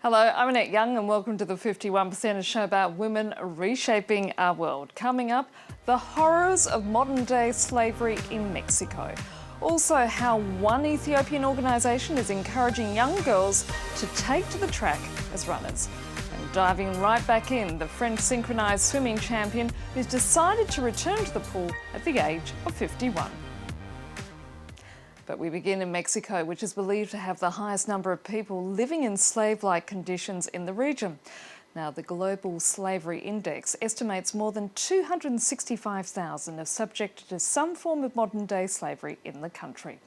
Hello, I'm Annette Young and welcome to the 51%, a show about women reshaping our world. Coming up, the horrors of modern-day slavery in Mexico. Also, how one Ethiopian organisation is encouraging young girls to take to the track as runners. And diving right back in, the French synchronised swimming champion who's decided to return to the pool at the age of 51. But we begin in Mexico, which is believed to have the highest number of people living in slave-like conditions in the region. Now, the Global Slavery Index estimates more than 265,000 are subjected to some form of modern-day slavery in the country.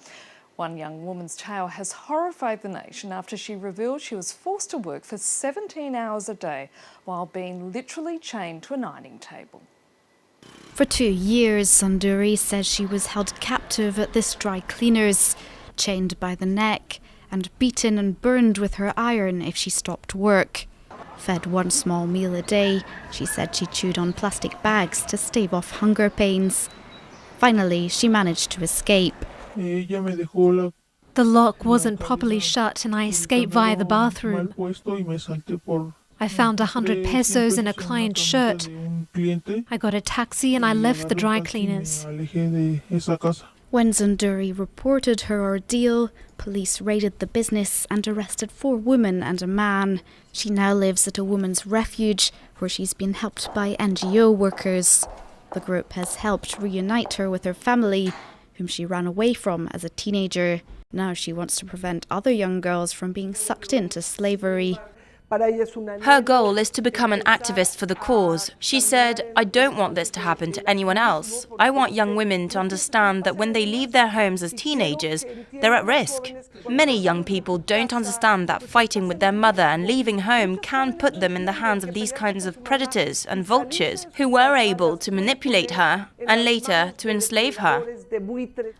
One young woman's tale has horrified the nation after she revealed she was forced to work for 17 hours a day while being literally chained to an ironing table. For 2 years, Sundari says she was held captive at this dry cleaner's, chained by the neck and beaten and burned with her iron if she stopped work. Fed one small meal a day, she said she chewed on plastic bags to stave off hunger pains. Finally, she managed to escape. The lock wasn't properly shut and I escaped via the bathroom. I found 100 pesos in a client's shirt. I got a taxi and I left the dry cleaners. When Sundari reported her ordeal, police raided the business and arrested 4 women and a man. She now lives at a women's refuge where she's been helped by NGO workers. The group has helped reunite her with her family, whom she ran away from as a teenager. Now she wants to prevent other young girls from being sucked into slavery. Her goal is to become an activist for the cause. She said, "I don't want this to happen to anyone else. I want young women to understand that when they leave their homes as teenagers, they're at risk." Many young people don't understand that fighting with their mother and leaving home can put them in the hands of these kinds of predators and vultures who were able to manipulate her and later to enslave her.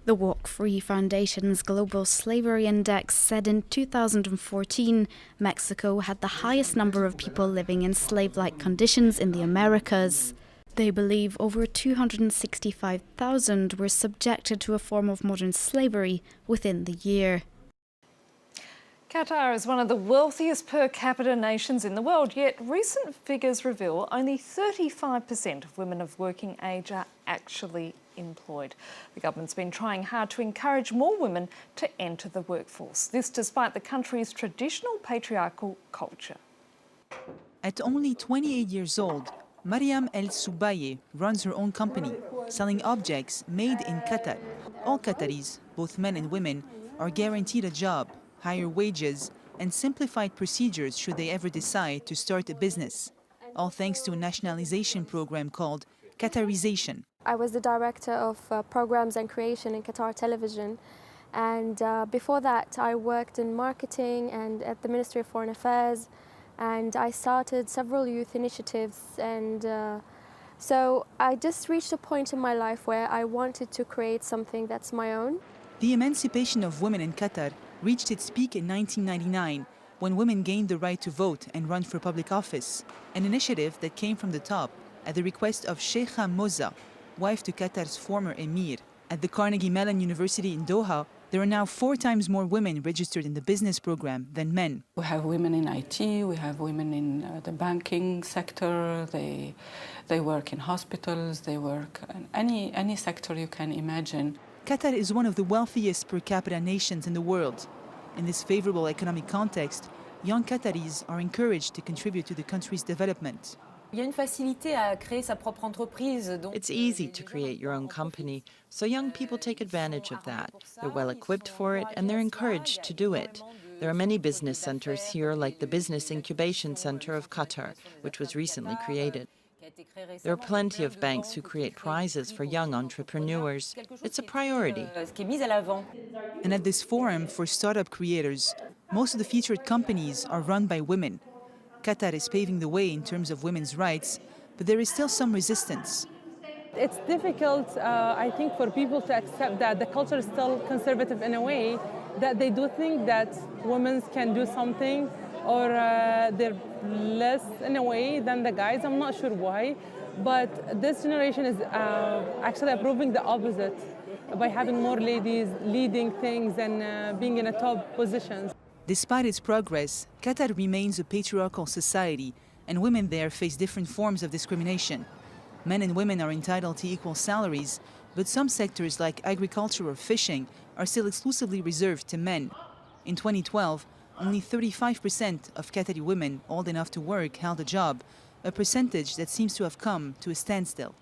The Walk Free Foundation's Global Slavery Index said in 2014, Mexico had the highest number of people living in slave-like conditions in the Americas. They believe over 265,000 were subjected to a form of modern slavery within the year. Qatar is one of the wealthiest per capita nations in the world, yet recent figures reveal only 35% of women of working age are actually employed. The government's been trying hard to encourage more women to enter the workforce. This despite the country's traditional patriarchal culture. At only 28 years old, Mariam El Soubaye runs her own company, selling objects made in Qatar. All Qataris, both men and women, are guaranteed a job, higher wages, and simplified procedures should they ever decide to start a business, all thanks to a nationalization program called Qatarization. I was the director of programs and creation in Qatar television, and before that I worked in marketing and at the Ministry of Foreign Affairs, and I started several youth initiatives, and so I just reached a point in my life where I wanted to create something that's my own. The emancipation of women in Qatar reached its peak in 1999 when women gained the right to vote and run for public office, an initiative that came from the top at the request of Sheikha Moza, wife to Qatar's former emir. At the Carnegie Mellon University in Doha, there are now 4 times more women registered in the business program than men. We have women in IT, we have women in the banking sector, they work in hospitals, they work in any sector you can imagine. Qatar is one of the wealthiest per capita nations in the world. In this favorable economic context, young Qataris are encouraged to contribute to the country's development. It's easy to create your own company, so young people take advantage of that. They're well equipped for it and they're encouraged to do it. There are many business centers here, like the Business Incubation Center of Qatar, which was recently created. There are plenty of banks who create prizes for young entrepreneurs. It's a priority. And at this forum for startup creators, most of the featured companies are run by women. Qatar is paving the way in terms of women's rights, but there is still some resistance. It's difficult, I think, for people to accept that the culture is still conservative in a way, that they do think that women can do something, or they're less in a way than the guys. I'm not sure why, but this generation is actually proving the opposite by having more ladies leading things and being in a top positions. Despite its progress, Qatar remains a patriarchal society, and women there face different forms of discrimination. Men and women are entitled to equal salaries, but some sectors like agriculture or fishing are still exclusively reserved to men. In 2012, only 35% of Qatari women old enough to work held a job, a percentage that seems to have come to a standstill.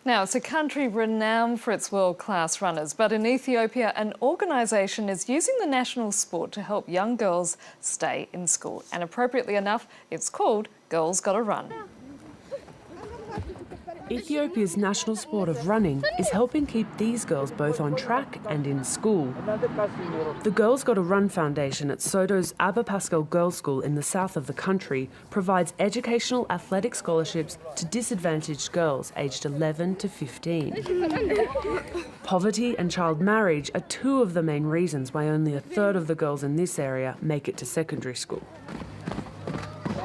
Now, it's a country renowned for its world-class runners, but in Ethiopia, an organisation is using the national sport to help young girls stay in school. And appropriately enough, it's called Girls Gotta Run. Ethiopia's national sport of running is helping keep these girls both on track and in school. The Girls Gotta Run Foundation at Sodo's Abba Pascal Girls' School in the south of the country provides educational athletic scholarships to disadvantaged girls aged 11 to 15. Poverty and child marriage are two of the main reasons why only a third of the girls in this area make it to secondary school.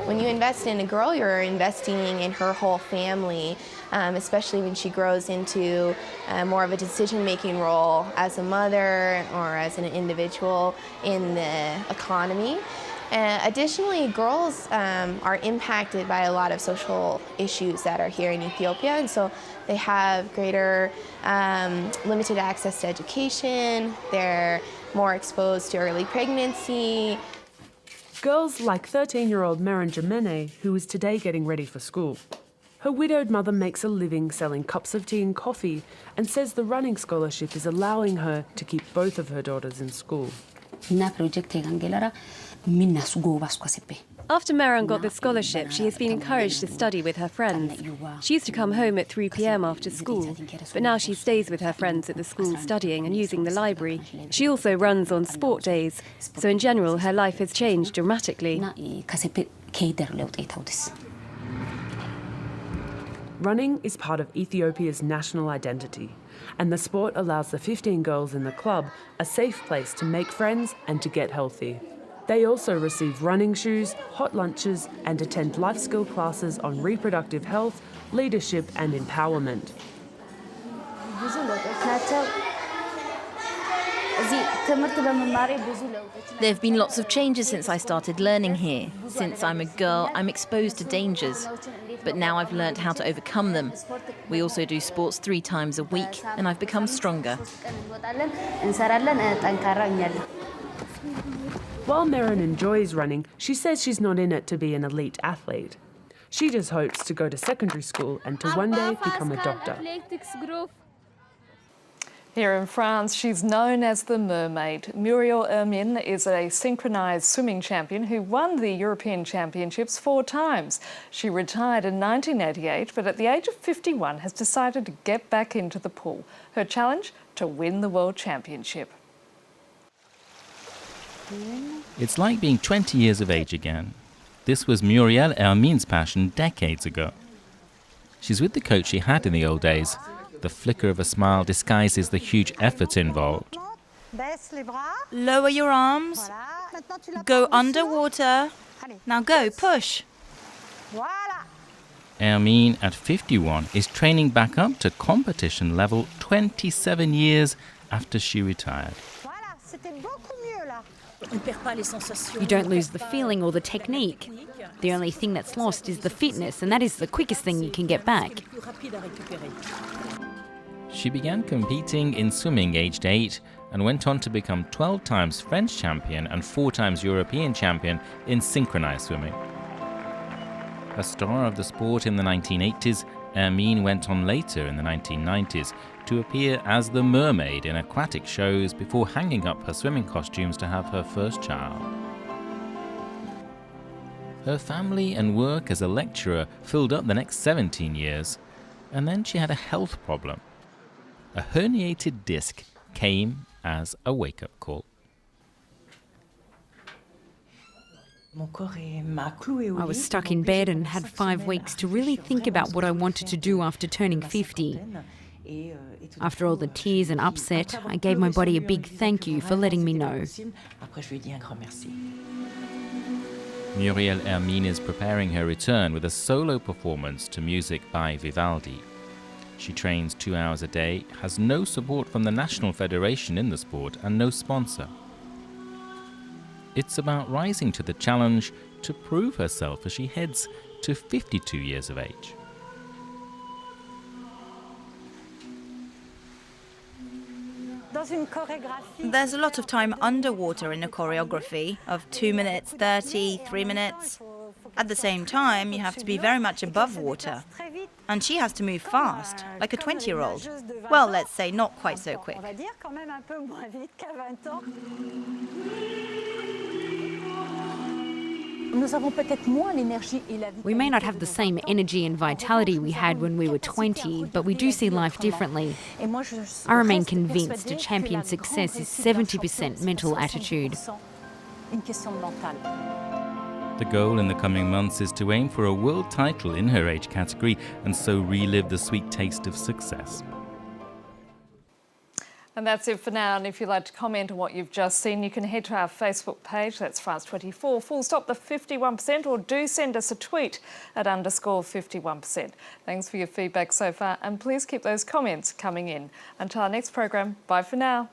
When you invest in a girl, you're investing in her whole family, especially when she grows into more of a decision-making role as a mother or as an individual in the economy. Additionally, girls are impacted by a lot of social issues that are here in Ethiopia, and so they have greater limited access to education, they're more exposed to early pregnancy. Girls like 13-year-old Maren Jamene, who is today getting ready for school. Her widowed mother makes a living selling cups of tea and coffee and says the running scholarship is allowing her to keep both of her daughters in school. After Maren got the scholarship, she has been encouraged to study with her friends. She used to come home at 3 p.m. after school, but now she stays with her friends at the school studying and using the library. She also runs on sport days, so in general her life has changed dramatically. Running is part of Ethiopia's national identity, and the sport allows the 15 girls in the club a safe place to make friends and to get healthy. They also receive running shoes, hot lunches, and attend life skill classes on reproductive health, leadership, and empowerment. There have been lots of changes since I started learning here. Since I'm a girl, I'm exposed to dangers. But now I've learnt how to overcome them. We also do sports 3 times a week, and I've become stronger. While Maren enjoys running, she says she's not in it to be an elite athlete. She just hopes to go to secondary school and to one day become a doctor. Here in France, she's known as the mermaid. Muriel Hermine is a synchronised swimming champion who won the European Championships 4 times. She retired in 1988, but at the age of 51 has decided to get back into the pool. Her challenge? To win the World Championship. It's like being 20 years of age again. This was Muriel Hermine's passion decades ago. She's with the coach she had in the old days. The flicker of a smile disguises the huge effort involved. Lower your arms. Go underwater. Now go, push. Hermine, at 51, is training back up to competition level 27 years after she retired. You don't lose the feeling or the technique. The only thing that's lost is the fitness, and that is the quickest thing you can get back. She began competing in swimming aged 8 and went on to become 12 times French champion and 4 times European champion in synchronised swimming. A star of the sport in the 1980s, Hermine went on later in the 1990s to appear as the mermaid in aquatic shows before hanging up her swimming costumes to have her first child. Her family and work as a lecturer filled up the next 17 years, and then she had a health problem. A herniated disc came as a wake-up call. I was stuck in bed and had 5 weeks to really think about what I wanted to do after turning 50. After all the tears and upset, I gave my body a big thank you for letting me know. Muriel Hermine is preparing her return with a solo performance to music by Vivaldi. She trains 2 hours a day, has no support from the National Federation in the sport and no sponsor. It's about rising to the challenge to prove herself as she heads to 52 years of age. There's a lot of time underwater in a choreography of 2 minutes 30, 3 minutes. At the same time, you have to be very much above water. And she has to move fast, like a 20-year-old. Well, let's say not quite so quick. We may not have the same energy and vitality we had when we were 20, but we do see life differently. I remain convinced a champion's success is 70% mental attitude. The goal in the coming months is to aim for a world title in her age category and so relive the sweet taste of success. And that's it for now. And if you'd like to comment on what you've just seen, you can head to our Facebook page, that's France24, _ the 51%, or do send us a tweet at _51%. Thanks for your feedback so far, and please keep those comments coming in. Until our next program, bye for now.